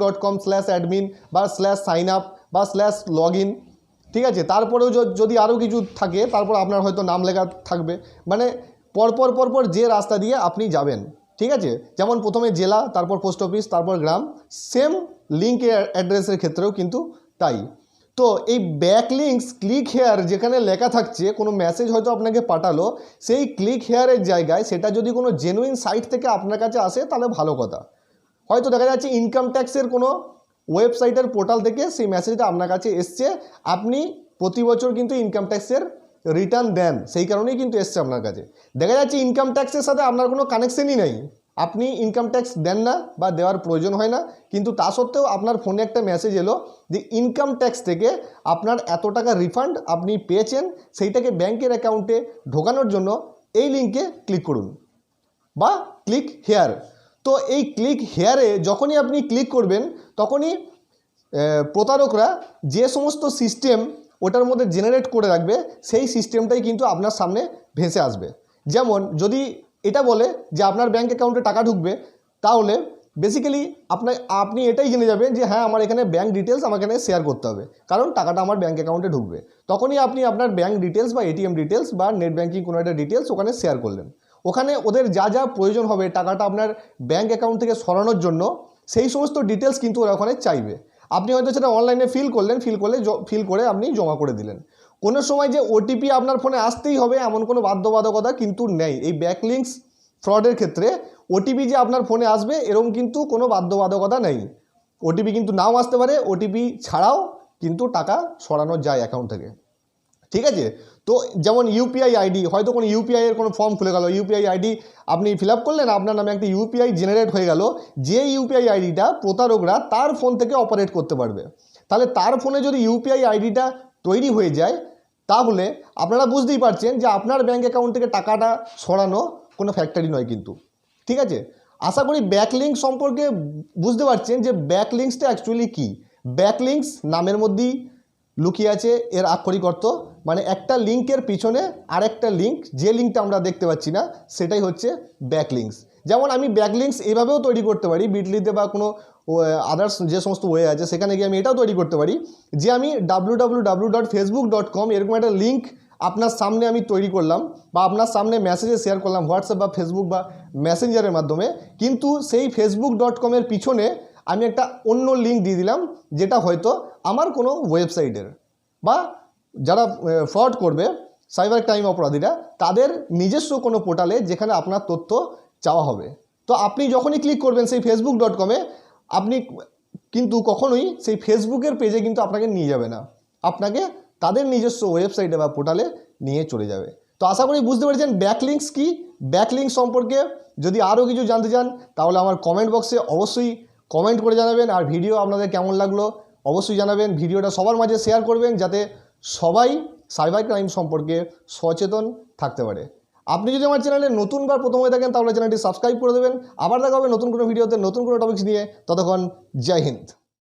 facebook.com/admin বা /signup বা /login, ঠিক আছে। তারপরেও যদি আরও কিছু থাকে তারপর আপনার হয়তো নাম লেখা থাকবে, মানে পরপর যে রাস্তা দিয়ে আপনি যাবেন, ঠিক আছে। যেমন প্রথমে জেলা, তারপর পোস্ট অফিস, তারপর গ্রাম, সেম লিঙ্ক অ্যাড্রেসের ক্ষেত্রেও কিন্তু তাই। তো এই ব্যাকলিঙ্কস, ক্লিক হেয়ার যেখানে লেখা থাকছে, কোনো মেসেজ হয়তো আপনাকে পাঠালো, সেই ক্লিক হেয়ারের জায়গায় সেটা যদি কোনো জেনুইন সাইট থেকে আপনার কাছে আসে তাহলে ভালো কথা। হয়তো দেখা যাচ্ছে ইনকাম ট্যাক্সের কোনো ওয়েবসাইটের পোর্টাল থেকে সেই মেসেজটা আপনার কাছে এসছে, আপনি প্রতি বছর কিন্তু ইনকাম ট্যাক্সের রিটার্ন দেন, সেই কারণেই কিন্তু এসছে আপনার কাছে। দেখা যাচ্ছে ইনকাম ট্যাক্সের সাথে আপনার কোনো কানেকশনই নেই, আপনি ইনকাম ট্যাক্স দেন না বা দেওয়ার প্রয়োজন হয় না, কিন্তু তা সত্ত্বেও আপনার ফোনে একটা মেসেজ এলো যে ইনকাম ট্যাক্স থেকে আপনার এত টাকা রিফান্ড আপনি পেয়েছেন, সেইটাকে ব্যাংকের অ্যাকাউন্টে ঢোকানোর জন্য এই লিঙ্কে ক্লিক করুন বা ক্লিক হেয়ার। তো এই ক্লিক হেয়ারে যখনই আপনি ক্লিক করবেন তখনই প্রতারকরা যে সমস্ত সিস্টেম ওটার মধ্যে জেনারেট করে রাখবে সেই সিস্টেমটাই কিন্তু আপনার সামনে ভেসে আসবে। যেমন যদি এটা বলে যে আপনার ব্যাঙ্ক অ্যাকাউন্টে টাকা ঢুকবে, তাহলে বেসিক্যালি আপনি এটাই জেনে যাবেন যে হ্যাঁ আমার এখানে ব্যাঙ্ক ডিটেলস আমাকে এখানে শেয়ার করতে হবে, কারণ টাকাটা আমার ব্যাঙ্ক অ্যাকাউন্টে ঢুকবে। তখনই আপনি আপনার ব্যাঙ্ক ডিটেলস বা এটিএম ডিটেলস বা নেট ব্যাঙ্কিং কোনো একটা ডিটেলস ওখানে শেয়ার করলেন। ওখানে ওদের যা যা প্রয়োজন হবে টাকাটা আপনার ব্যাঙ্ক অ্যাকাউন্ট থেকে সরানোর জন্য, সেই সমস্ত ডিটেলস কিন্তু ওরা ওখানে চাইবে। আপনি হয়তো সেটা অনলাইনে ফিল করে আপনি জমা করে দিলেন। কোনো সময় যে ওটিপি আপনার ফোনে আসতেই হবে এমন কোনো বাধ্যবাধকতা কিন্তু নেই। এই ব্যাকলিঙ্কস ফ্রডের ক্ষেত্রে ওটিপি যে আপনার ফোনে আসবে এরকম কিন্তু কোনো বাধ্যবাধকতা নেই। ওটিপি কিন্তু নাও আসতে পারে, ওটিপি ছাড়াও কিন্তু টাকা সরানো যায় অ্যাকাউন্ট থেকে, ঠিক আছে। তো যেমন ইউপিআই আইডি, হয়তো কোনো ইউপিআই এর কোনো ফর্ম খুলে গেল, ইউপিআই আইডি আপনি ফিল আপ করলেন, আপনার নামে একটা ইউপিআই জেনারেট হয়ে গেল, যে ইউপিআই আইডিটা প্রতারকরা তার ফোন থেকে অপারেট করতে পারবে। তাহলে তার ফোনে যদি ইউপিআই আইডিটা তৈরি হয়ে যায়, তাহলে আপনারা বুঝতেই পারছেন যে আপনার ব্যাঙ্ক অ্যাকাউন্ট থেকে টাকাটা সরানো কোনো ফ্যাক্টরি নয় কিন্তু, ঠিক আছে। আশা করি ব্যাকলিঙ্ক সম্পর্কে বুঝতে পারছেন যে ব্যাকলিঙ্কসটা অ্যাকচুয়ালি কী। ব্যাকলিঙ্কস নামের মধ্যেই লুকিয়ে আছে এর আক্ষরিক অর্থ, মানে একটা লিঙ্কের পিছনে আরেকটা লিঙ্ক, যে লিঙ্কটা আমরা দেখতে পাচ্ছি না সেটাই হচ্ছে ব্যাকলিঙ্কস। যেমন আমি ব্যাকলিঙ্কস এভাবেও তৈরি করতে পারি, বিটলিতে বা কোনো আদার্স যে সমস্ত ওয়ে আছে সেখানে গিয়ে আমি এটাও তৈরি করতে পারি যে আমি www.facebook.com এরকম একটা লিঙ্ক আপনার সামনে আমি তৈরি করলাম, বা আপনার সামনে মেসেজে শেয়ার করলাম হোয়াটসঅ্যাপ বা ফেসবুক বা মেসেঞ্জারের মাধ্যমে, কিন্তু সেই facebook.com এর পিছনে আমি একটা অন্য লিঙ্ক দিয়ে দিলাম যেটা হয়তো আমার কোনো ওয়েবসাইটের, বা যারা ফ্রড করবে সাইবার ক্রাইম অপরাধীরা তাদের নিজস্ব কোনো পোর্টালে যেখানে আপনার তথ্য চাওয়া হবে। তো আপনি যখনই ক্লিক করবেন সেই facebook.com-এ, আপনি কিন্তু কখনোই সেই ফেসবুকের পেজে কিন্তু আপনাকে নিয়ে যাবে না, আপনাকে তাদের নিজস্ব ওয়েবসাইটে বা পোর্টালে নিয়ে চলে যাবে। তো আশা করি বুঝতে পেরেছেন ব্যাকলিঙ্কস কি। ব্যাকলিঙ্ক সম্পর্কে যদি আরও কিছু জানতে চান তাহলে আমার কমেন্ট বক্সে অবশ্যই কমেন্ট করে জানাবেন, আর ভিডিও আপনাদের কেমন লাগলো অবশ্যই জানাবেন। ভিডিওটা সবার মাঝে শেয়ার করবেন যাতে সবাই সাইবার ক্রাইম সম্পর্কে সচেতন থাকতে পারে। আপনি যদি আমার চ্যানেলে নতুন বা প্রথম হয়ে থাকেন তাহলে চ্যানেলটি সাবস্ক্রাইব করে দেবেন। আবার দেখা হবে নতুন কোনো ভিডিওতে নতুন কোনো টপিকস নিয়ে। ততক্ষণ জয় হিন্দ।